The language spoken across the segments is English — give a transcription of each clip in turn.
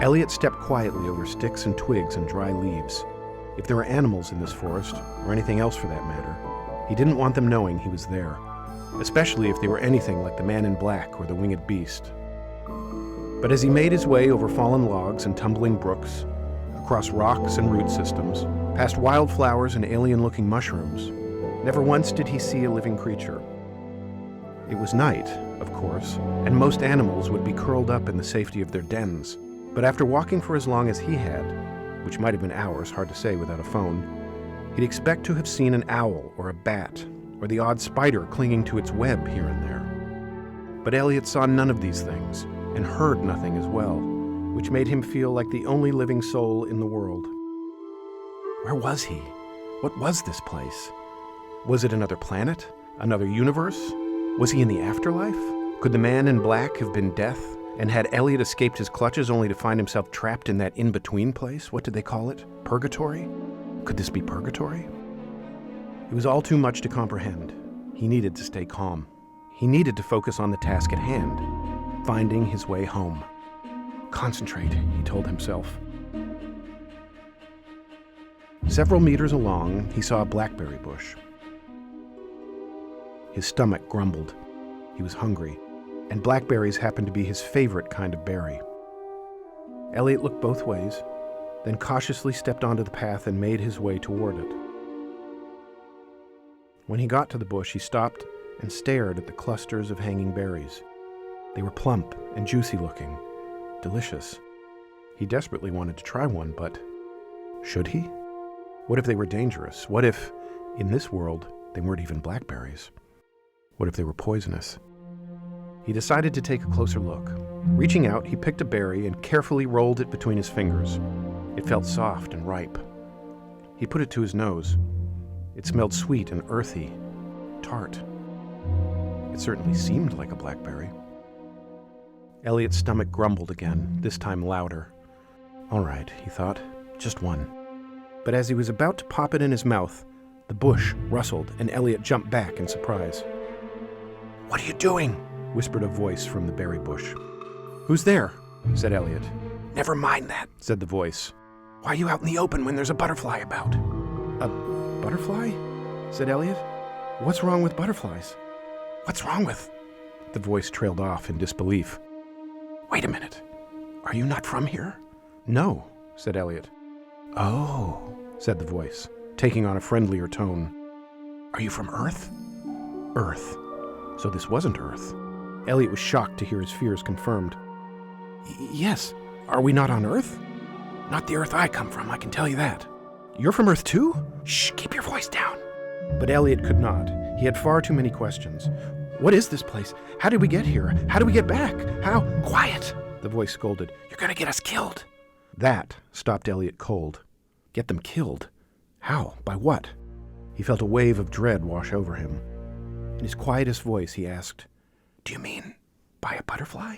Elliot stepped quietly over sticks and twigs and dry leaves. If there were animals in this forest, or anything else for that matter, he didn't want them knowing he was there, especially if they were anything like the man in black or the winged beast. But as he made his way over fallen logs and tumbling brooks, across rocks and root systems, past wildflowers and alien-looking mushrooms, never once did he see a living creature. It was night, of course, and most animals would be curled up in the safety of their dens. But after walking for as long as he had, which might have been hours, hard to say without a phone, he'd expect to have seen an owl or a bat, or the odd spider clinging to its web here and there. But Elliot saw none of these things, and heard nothing as well, which made him feel like the only living soul in the world. Where was he? What was this place? Was it another planet? Another universe? Was he in the afterlife? Could the man in black have been death? And had Elliot escaped his clutches only to find himself trapped in that in-between place? What did they call it? Purgatory? Could this be purgatory? It was all too much to comprehend. He needed to stay calm. He needed to focus on the task at hand, finding his way home. Concentrate, he told himself. Several meters along, he saw a blackberry bush. His stomach grumbled. He was hungry, and blackberries happened to be his favorite kind of berry. Elliot looked both ways, then cautiously stepped onto the path and made his way toward it. When he got to the bush, he stopped and stared at the clusters of hanging berries. They were plump and juicy looking, delicious. He desperately wanted to try one, but should he? What if they were dangerous? What if, in this world, they weren't even blackberries? What if they were poisonous? He decided to take a closer look. Reaching out, he picked a berry and carefully rolled it between his fingers. It felt soft and ripe. He put it to his nose. It smelled sweet and earthy, tart. It certainly seemed like a blackberry. Elliot's stomach grumbled again, this time louder. All right, he thought, just one. But as he was about to pop it in his mouth, the bush rustled and Elliot jumped back in surprise. "What are you doing?" whispered a voice from the berry bush. "Who's there?" said Elliot. "Never mind that," said the voice. "Why are you out in the open when there's a butterfly about?" "A butterfly?" said Elliot. "What's wrong with butterflies?" "What's wrong with?" The voice trailed off in disbelief. "Wait a minute. Are you not from here?" "No," said Elliot. "Oh," said the voice, taking on a friendlier tone. "Are you from Earth?" Earth. So this wasn't Earth. Elliot was shocked to hear his fears confirmed. Yes. Are we not on Earth?" "Not the Earth I come from, I can tell you that." "You're from Earth too?" "Shh, keep your voice down." But Elliot could not. He had far too many questions. What is this place? How did we get here? How do we get back? How? "Quiet," the voice scolded. "You're gonna get us killed." That stopped Elliot cold. Get them killed? How? By what? He felt a wave of dread wash over him. In his quietest voice, he asked, "Do you mean by a butterfly?"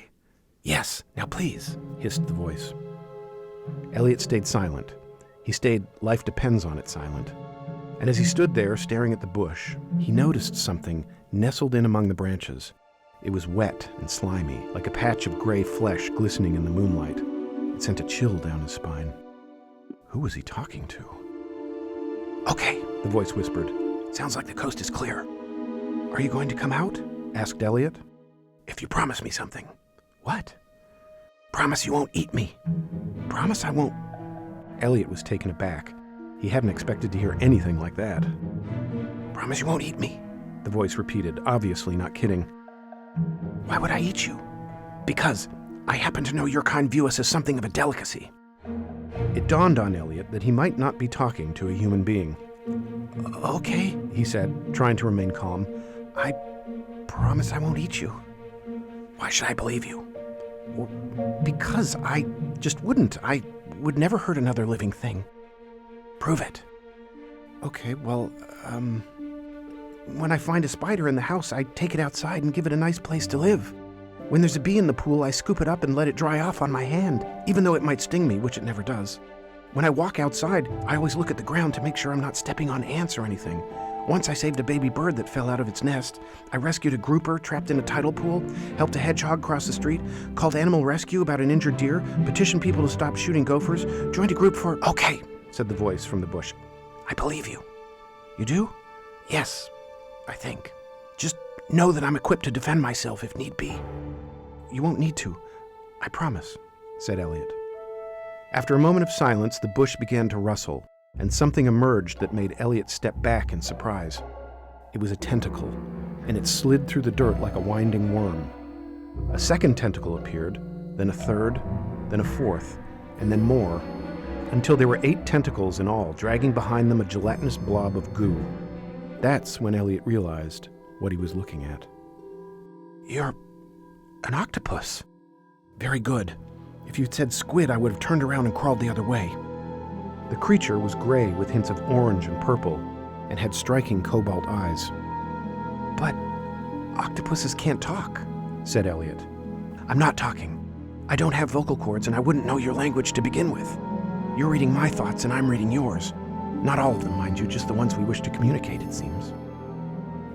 "Yes, now please," hissed the voice. Elliot stayed silent. He stayed life depends on it silent. And as he stood there staring at the bush, he noticed something nestled in among the branches. It was wet and slimy, like a patch of gray flesh glistening in the moonlight. It sent a chill down his spine. Who was he talking to? "Okay," the voice whispered. "Sounds like the coast is clear." "Are you going to come out?" asked Elliot. "If you promise me something." "What?" "Promise you won't eat me." "Promise I won't." Elliot was taken aback. He hadn't expected to hear anything like that. "Promise you won't eat me," the voice repeated, obviously not kidding. "Why would I eat you?" "Because I happen to know your kind view us as something of a delicacy." It dawned on Elliot that he might not be talking to a human being. "Okay," he said, trying to remain calm. "I promise I won't eat you." "Why should I believe you?" "Well, because I just wouldn't. I would never hurt another living thing." "Prove it." "Okay, well, when I find a spider in the house, I take it outside and give it a nice place to live. When there's a bee in the pool, I scoop it up and let it dry off on my hand, even though it might sting me, which it never does. When I walk outside, I always look at the ground to make sure I'm not stepping on ants or anything, Once I saved a baby bird that fell out of its nest. I rescued a grouper trapped in a tidal pool, helped a hedgehog cross the street, called animal rescue about an injured deer, petitioned people to stop shooting gophers, joined a group for... Okay, said the voice from the bush. I believe you. You do? Yes, I think. Just know that I'm equipped to defend myself if need be. You won't need to. I promise, said Elliot. After a moment of silence, the bush began to rustle, and something emerged that made Elliot step back in surprise. It was a tentacle, and it slid through the dirt like a winding worm. A second tentacle appeared, then a third, then a fourth, and then more, until there were 8 tentacles in all, dragging behind them a gelatinous blob of goo. That's when Elliot realized what he was looking at. You're an octopus. Very good. If you'd said squid, I would have turned around and crawled the other way. The creature was gray with hints of orange and purple, and had striking cobalt eyes. But octopuses can't talk, said Elliot. I'm not talking. I don't have vocal cords, and I wouldn't know your language to begin with. You're reading my thoughts, and I'm reading yours. Not all of them, mind you, just the ones we wish to communicate, it seems.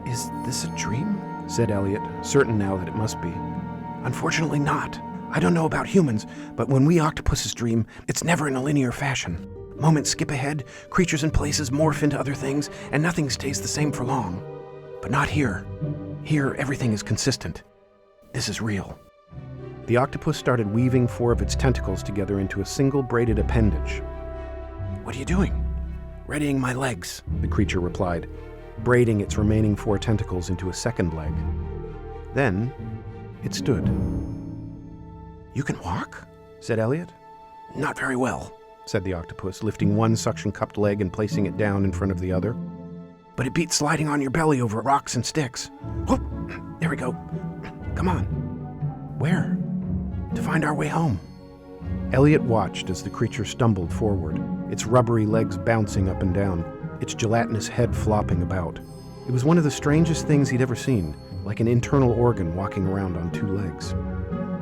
Is this a dream? Said Elliot, certain now that it must be. Unfortunately not. I don't know about humans, but when we octopuses dream, it's never in a linear fashion. Moments skip ahead, creatures and places morph into other things, and nothing stays the same for long. But not here. Here, everything is consistent. This is real. The octopus started weaving 4 of its tentacles together into a single braided appendage. What are you doing? Readying my legs, the creature replied, braiding its remaining 4 tentacles into a second leg. Then, it stood. You can walk? Said Elliot. Not very well, said the octopus, lifting one suction-cupped leg and placing it down in front of the other. But it beats sliding on your belly over rocks and sticks. Whoop! There we go. Come on. Where? To find our way home. Elliot watched as the creature stumbled forward, its rubbery legs bouncing up and down, its gelatinous head flopping about. It was one of the strangest things he'd ever seen, like an internal organ walking around on 2 legs.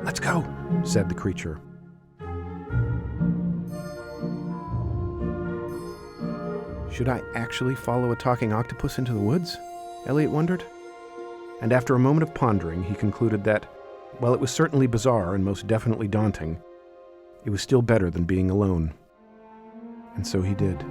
Let's go, said the creature. Should I actually follow a talking octopus into the woods? Elliot wondered. And after a moment of pondering, he concluded that, while it was certainly bizarre and most definitely daunting, it was still better than being alone. And so he did.